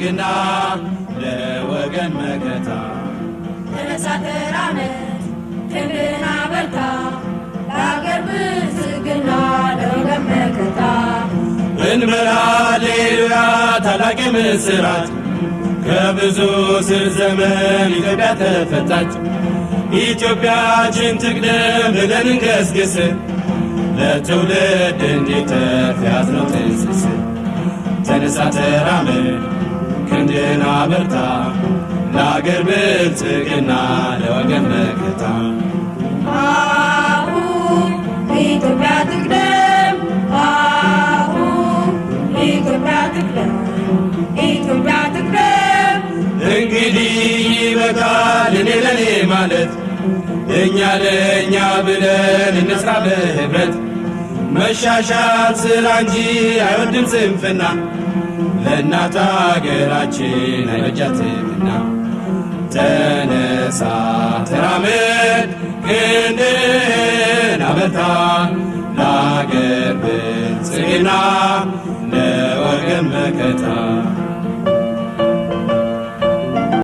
ግና ለወገን መከታ ተነሳ ተራመድ ክንድህን አበርታ ለአገር ብልጽግና ለወገን መከታ እንበል ሃሌሉያ ታላቅ ምስራት ከብዙ ስር ዘመን ኢትዮጵያ ተፈታች። ኢትዮጵያችን ትቅደም ብለን እንገስግስ ለትውልድ እንዲተርፍ ያዝነው ትንስስ ተነሳ ተራመድ ክንድህን አበርታ ለአገር ብልጽግና ለወገን መከታ አሁን ኢትዮጵያ ትቅደም አሁን ኢትዮጵያ ትቅደም ኢትዮጵያ ትቅደም እንግዲህ ይበቃል እኔ ለኔ ማለት እኛ ለእኛ ብለን እንስራ በህብረት መሻሻል ስራ እንጂ አይወድም ስንፍና ለእናት አገራችን አይበጃትምና ተነሳ ተራመድ ክንድህን አበርታ ለአገር ብልጽግና ለወገን መከታ